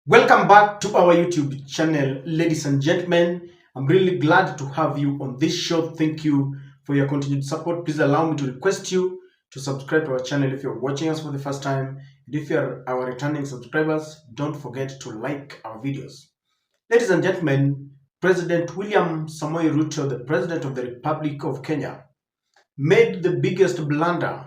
Welcome back to our YouTube channel, ladies and gentlemen. I'm really glad to have you on this show. Thank you for your continued support. Please allow me to request you to subscribe to our channel if you're watching us for the first time. And if you're our returning subscribers, don't forget to like our videos. Ladies and gentlemen, President William Samoei Ruto, the President of the Republic of Kenya, made the biggest blunder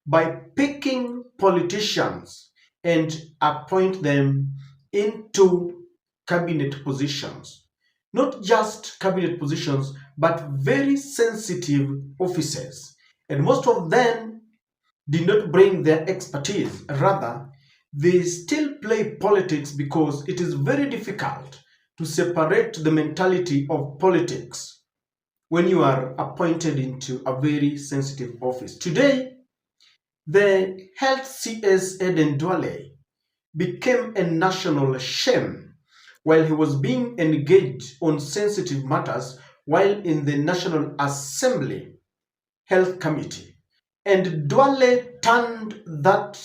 by picking politicians and appoint them into cabinet positions. Not just cabinet positions, but very sensitive offices. And most of them did not bring their expertise. Rather, they still play politics because it is very difficult to separate the mentality of politics when you are appointed into a very sensitive office. Today, the health CS Eden Duale became a national shame while he was being engaged on sensitive matters while in the National Assembly Health Committee. And Duale turned that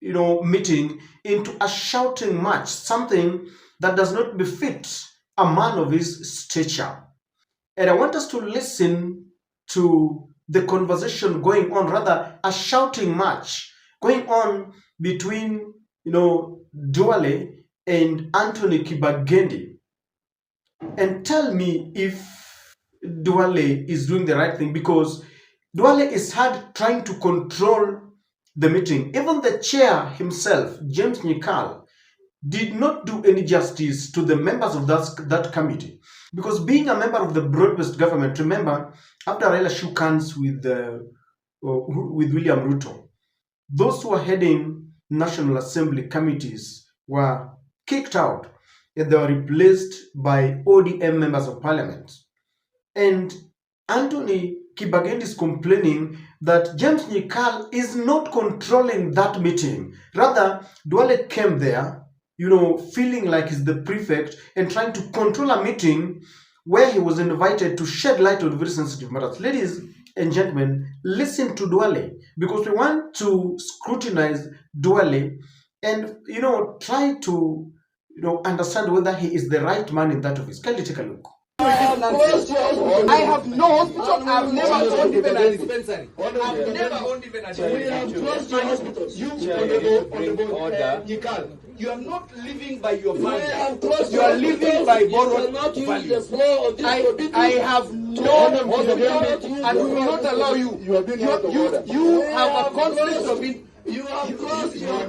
meeting into a shouting match, something that does not befit a man of his stature. And I want us to listen to the conversation going on, rather a shouting match going on between Duale and Anthony Kagendi, and tell me if Duale is doing the right thing, because Duale is hard trying to control the meeting. Even the chair himself, James Nyikal, did not do any justice to the members of that committee, because being a member of the broad-based government, remember, after Raila shook hands with William Ruto, those who are heading National Assembly committees were kicked out and they were replaced by ODM members of parliament. And Anthony Kagendi is complaining that James Nyikal is not controlling that meeting. Rather, Duale came there, feeling like he's the prefect and trying to control a meeting where he was invited to shed light on very sensitive matters. Ladies and gentlemen, listen to Duale, because we want to scrutinize Duale and try to understand whether he is the right man in that office. Can you take a look? I have no hospital. I've never owned even a dispensary. I've never owned even a dispensary. You are not living by your values. You are living by borrowed values. I have no hospital and will not allow you. You have a conflict of interest. You have crossed your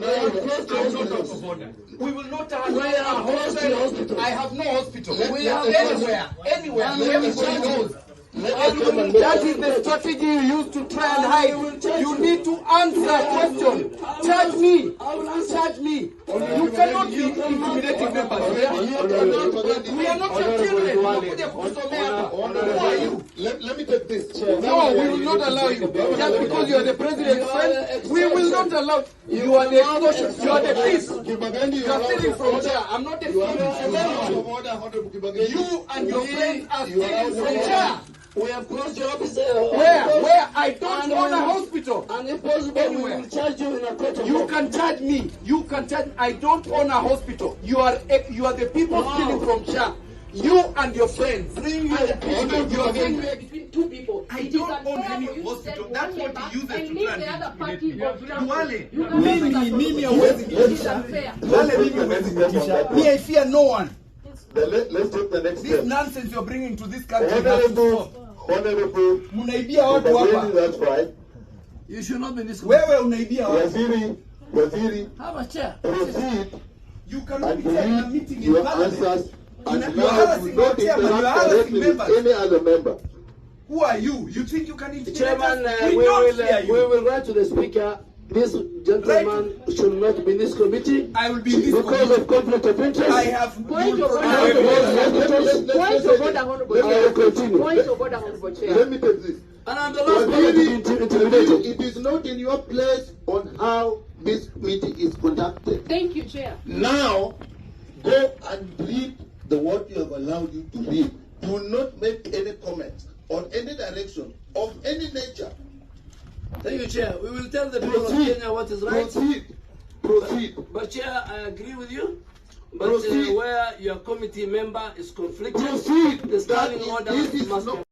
border. We will not have a hospital. I have no hospital. We have anywhere. Everybody knows. That is the strategy you use to try and hide. You need to answer a question. Charge me. Charge me. You cannot be intimidating members. We are not your children. Who are you? Let me take this. No, we will not allow you. Just because you are the president's friend, we will not allow. You are the extortion. You are the thief. You are stealing from chair. I'm not a thief. You and your friends are stealing from chair. We have closed your office. Where? I don't own a hospital. And if possible, we will charge you in a court of law. You can charge me. You can charge me. I don't own a hospital. You are the people stealing from chair. You and your friends. Bring your between two people. I don't own any hospital. That's what he uses to try and intimidate me. Mimi hawezi nitisha. Duale mimi hawezi nitisha. Me, I fear no one. Let's take the next This step. nonsense you're bringing to this country has to stop. Honorable, Munaibia watu hapa. that's right. You should not be this. Wewe unaibia watu. Waziri, Have a chair. proceed You cannot and be saying a read meeting in your parliament. answers and You are now harassing do our not chairman. You are interact harassing directly with members. any other member. Who are you? You think you can intimidate Chairman, us? we don't fear you. will write to the speaker. This gentleman should not be in this committee I will be in this because committee. of conflict of interest. I have Point of order. I will Point of order, honorable chair. continue. Point of order, honorable chair. Let me take this. And I'm the last one to be intimidated. It is not in your place on how this meeting is conducted. Thank you, chair. Now, go and read the what you have allowed you to read. Do not make any comments on any direction of any nature. Thank you, Chair. We will tell the people of Kenya what is right. Proceed. But Chair, I agree with you. But Proceed. where your committee member is conflicted, Proceed. the standing That is- order this is must not- be.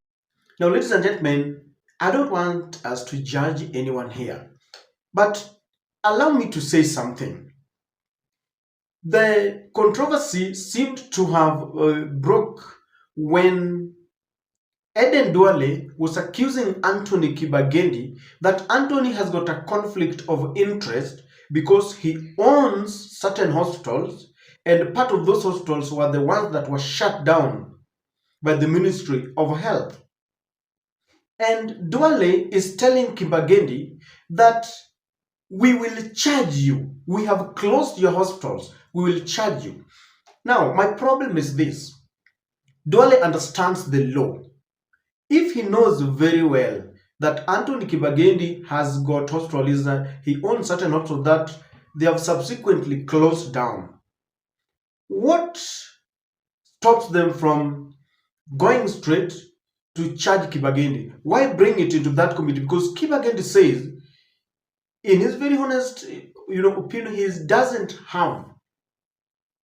Now, ladies and gentlemen, I don't want us to judge anyone here, but allow me to say something. The controversy seemed to have broke when Eden Duale was accusing Anthony Kagendi that Anthony has got a conflict of interest because he owns certain hospitals, and part of those hospitals were the ones that were shut down by the Ministry of Health. And Duale is telling Kagendi that we will charge you. We have closed your hospitals. We will charge you. Now, my problem is this. Duale understands the law. If he knows very well that Anthony Kagendi has got hospitals, he owns certain hospitals that they have subsequently closed down, what stops them from going straight to charge Kagendi? Why bring it into that committee? Because Kagendi says, in his very honest opinion, he doesn't have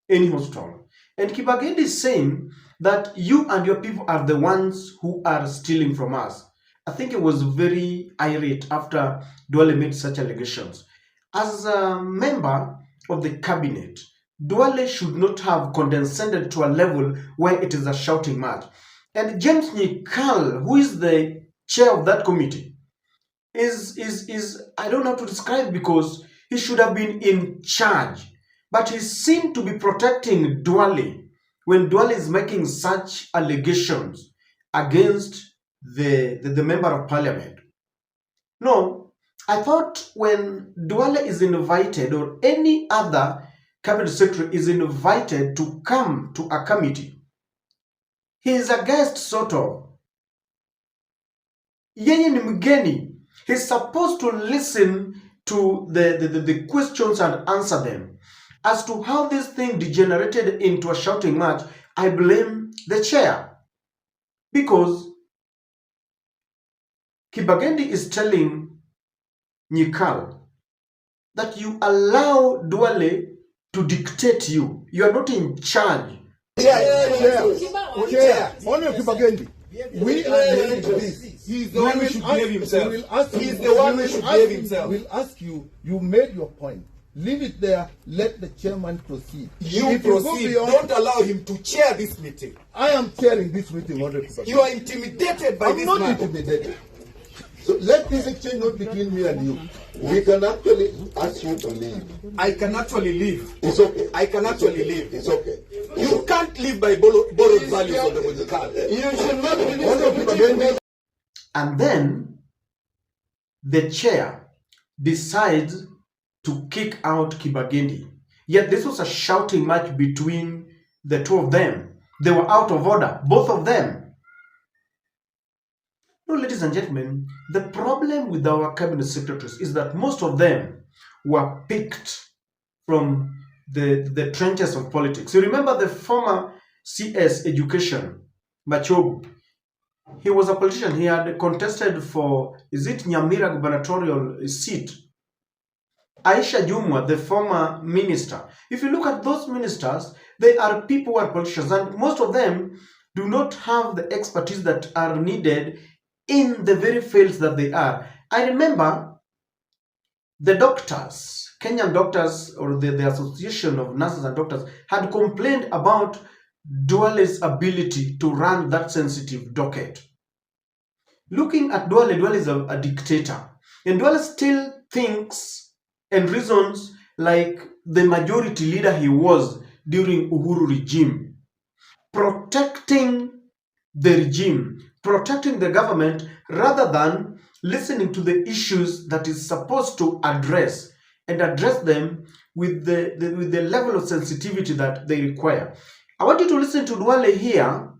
any hospital. And Kagendi is saying that you and your people are the ones who are stealing from us. I think it was very irate after Duale made such allegations. As a member of the cabinet, Duale should not have condescended to a level where it is a shouting match. And James Nyikal, who is the chair of that committee, is I don't know how to describe, because he should have been in charge. But he seemed to be protecting Duale when Duale is making such allegations against the member of parliament. No, I thought when Duale is invited, or any other cabinet secretary is invited to come to a committee, he is a guest sort of. Yeye ni mgeni. He's supposed to listen to the questions and answer them. As to how this thing degenerated into a shouting match, I blame the chair. Because Kagendi is telling Nyikal that you allow Duale to dictate you. You are not in charge. Chair. Honorable Kagendi, we are hearing this. He's the one who should behave himself. He's the one who should behave himself. We'll ask you, you made your point. Leave it there, let the chairman proceed. You If go proceed. beyond- Don't allow him to chair this meeting. I am chairing this meeting, Honorable Kagendi. You are intimidated by I'm this not man. intimidated. So let this exchange not between me and you. We can actually ask you to leave. I can actually leave. It's okay. I can actually leave. It's okay. You can't live by borrowed values on the municipal. You should not be Honorable Kagendi. And then the chair decides to kick out Kagendi. Yet this was a shouting match between the two of them. They were out of order, both of them. No, ladies and gentlemen, the problem with our cabinet secretaries is that most of them were picked from the trenches of politics. You remember the former CS Education, Machogu. He was a politician. He had contested for, is it Nyamira gubernatorial seat? Aisha Jumwa, the former minister. If you look at those ministers, they are people who are politicians, and most of them do not have the expertise that are needed in the very fields that they are. I remember the doctors, Kenyan doctors, or the Association of Nurses and Doctors, had complained about Duale's ability to run that sensitive docket. Looking at Duale, Duale is a dictator. And Duale still thinks and reasons like the majority leader he was during Uhuru regime, protecting the regime, protecting the government, rather than listening to the issues that is supposed to address, and address them with the level of sensitivity that they require. I want you to listen to Duale here.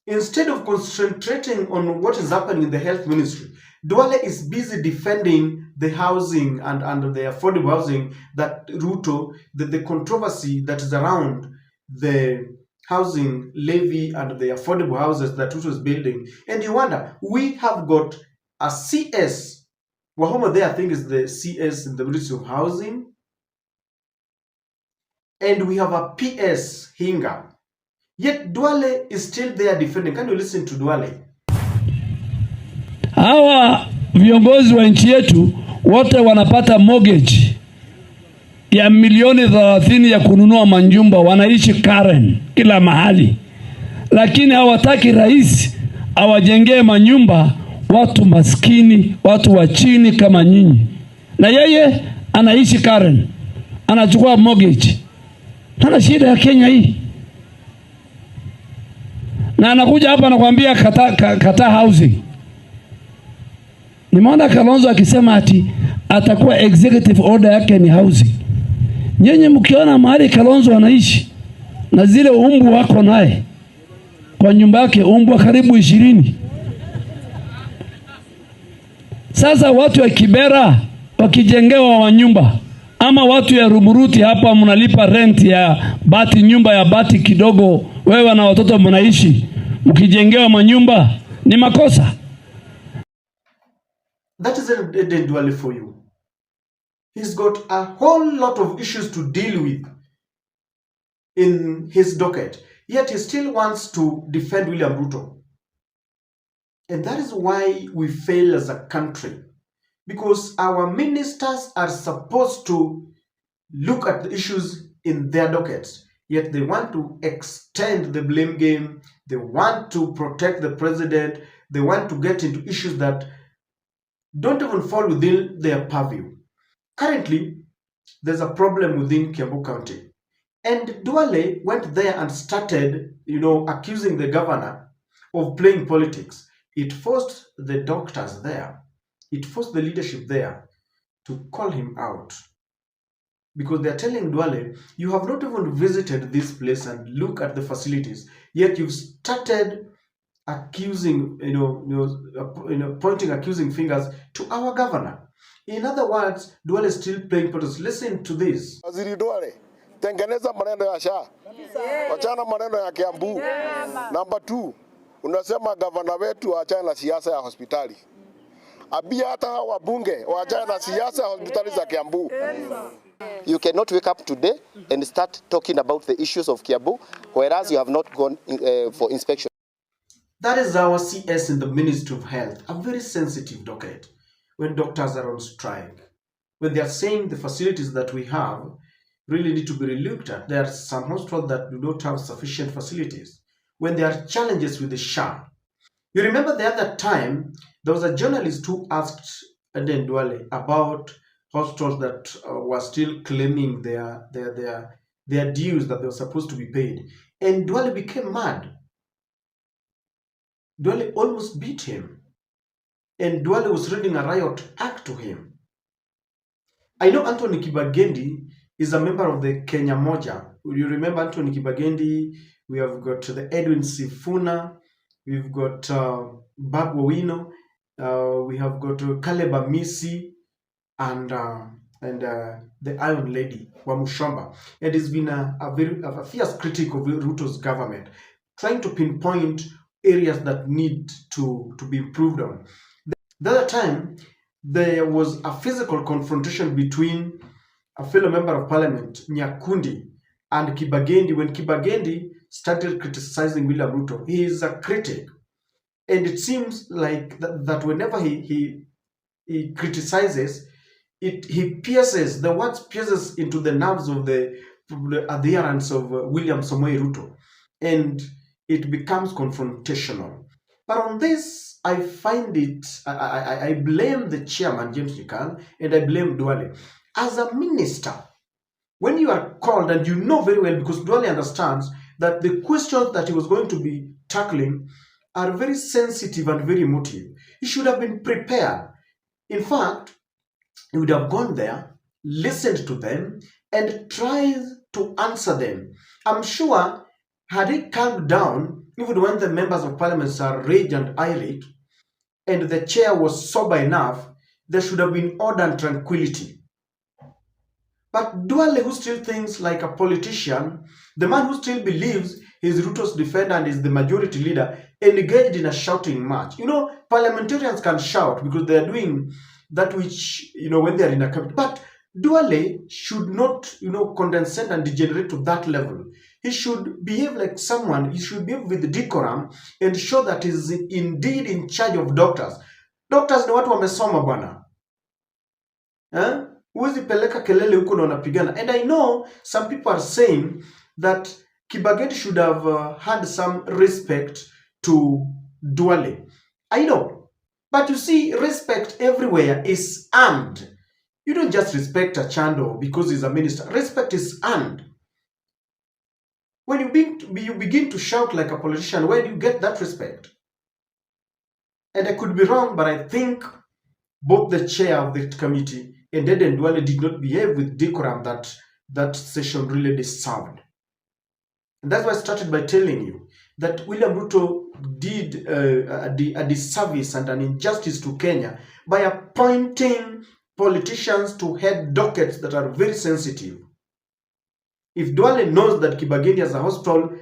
Instead of concentrating on what is happening in the health ministry, Duale is busy defending the housing and the affordable housing that Ruto, the controversy that is around the housing levy and the affordable houses that Ruto is building. And you wonder, we have got a CS, Wahoma there I think is the CS in the Ministry of Housing. and we have a PS Hinga. Yet Duale is still there defending. Can you listen to Duale? Hawa viongozi wa nchi yetu wote wanapata mortgage ya milioni 30 ya kununua manjumba, wanaishi Karen kila mahali, lakini hawataki rais awajengee manyumba watu maskini, watu wa chini kama nyinyi. Na yeye anaishi Karen, anachukua mortgage. Hana shida ya Kenya hii. Na anakuja hapa anakuambia kata housing. Nimeona Kalonzo akisema ati atakuwa executive order yake ni housing. Nyenye mkiona mahali Kalonzo anaishi na zile umbu wako naye kwa nyumba yake, umbu karibu 20. Sasa watu wa Kibera wakijengewa wa nyumba, ama watu ya Rumuruti hapa mnalipa rent ya bati, nyumba ya bati kidogo, wewe na watoto mnaishi, mkijengewa manyumba ni makosa. That is Eden Duale for you. He's got a whole lot of issues to deal with in his docket, yet he still wants to defend William Ruto. And that is why we fail as a country, because our ministers are supposed to look at the issues in their dockets, yet they want to extend the blame game. They want to protect the president. They want to get into issues that don't even fall within their purview. Currently, there's a problem within Kiambu County. And Duale went there and started, accusing the governor of playing politics. It forced the doctors there, it forced the leadership there to call him out. Because they're telling Duale, you have not even visited this place and look at the facilities, yet you've started accusing, pointing accusing fingers to our governor. In other words, Duale is still playing politics. Listen to this. Waziri Duale, tengeneza maneno ya SHA. Wachana maneno ya Kiambu. Number 2, unasema gavana wetu waachane na siasa ya hospitali. Abia hata wabunge waachane na siasa ya hospitali za Kiambu. You cannot wake up today and start talking about the issues of Kiambu, whereas you have not gone for inspection. That is our CS in the Ministry of Health, a very sensitive docket when doctors are on strike. When they are saying the facilities that we have really need to be relooked at. There are some hospitals that do not have sufficient facilities. When there are challenges with the SHA. You remember the other time, there was a journalist who asked Eden Duale about hospitals that were still claiming their dues that they were supposed to be paid. And Duale became mad. Duale almost beat him. And Duale was reading a riot act to him. I know Anthony Kagendi is a member of the Kenya Moja. You remember Anthony Kagendi? We have got the Edwin Sifuna. We've got Babu Owino. We have got Caleb Amisi and the Iron Lady, Wamushamba. It has been a fierce critic of Ruto's government, trying to pinpoint areas that need to be improved on. The other time, there was a physical confrontation between a fellow member of parliament, Nyakundi, and Kagendi. When Kagendi started criticizing William Ruto, he is a critic. And it seems like that whenever he criticizes, he pierces, the words pierces into the nerves of the adherents of William Samoei Ruto. And it becomes confrontational. But on this, I find it, I blame the chairman, James Nyikal, and I blame Duale. As a minister, when you are called, and you know very well, because Duale understands that the questions that he was going to be tackling are very sensitive and very emotive. He should have been prepared. In fact, he would have gone there, listened to them, and tried to answer them. I'm sure, had he calmed down, even when the members of parliament are raged and irate, and the chair was sober enough, there should have been order and tranquility. But Duale, who still thinks like a politician, the man who still believes he's Ruto's defender and is the majority leader, engaged in a shouting match. You know, parliamentarians can shout because they are doing that which, when they are in a cabinet. But Duale should not, condescend and degenerate to that level. He should behave like someone. He should behave with decorum and show that he is indeed in charge of doctors. Doctors ni watu wamesoma bwana. Huwezi peleka kelele huko na unapigana. And I know some people are saying that Kagendi should have had some respect to Duale. I know. But you see, respect everywhere is earned. You don't just respect a Chando because he's a minister. Respect is earned. When you begin to shout like a politician, where do you get that respect? And I could be wrong, but I think both the chair of the committee and Eden Duale did not behave with decorum that session really deserved. And that's why I started by telling you that William Ruto did a disservice and an injustice to Kenya by appointing politicians to head dockets that are very sensitive. If Duale knows that Kagendi has a hospital,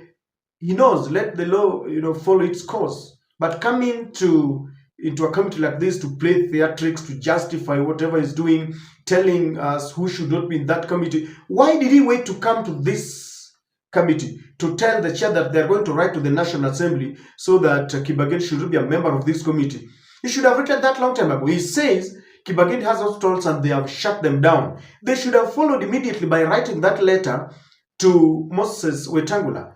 he knows, let the law follow its course. But coming into a committee like this to play theatrics, to justify whatever he's doing, telling us who should not be in that committee, why did he wait to come to this committee to tell the chair that they're going to write to the National Assembly so that Kagendi should be a member of this committee? He should have written that long time ago. He says Kagendi has hospitals and they have shut them down. They should have followed immediately by writing that letter to Moses Wetangula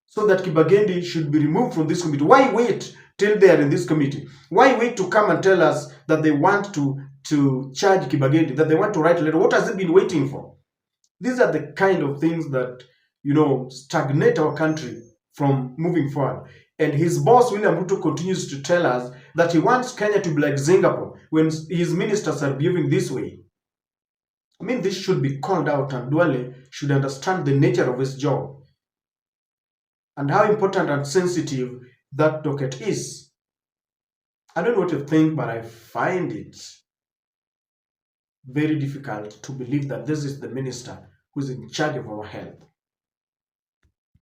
so that Kagendi should be removed from this committee. Why wait till they are in this committee? Why wait to come and tell us that they want to charge Kagendi, that they want to write a letter? What has he been waiting for? These are the kind of things that stagnate our country from moving forward. And his boss, William Ruto, continues to tell us that he wants Kenya to be like Singapore when his ministers are behaving this way. I mean, this should be called out, and Duale should understand the nature of his job and how important and sensitive that docket is. I don't know what you think, but I find it very difficult to believe that this is the minister who is in charge of our health.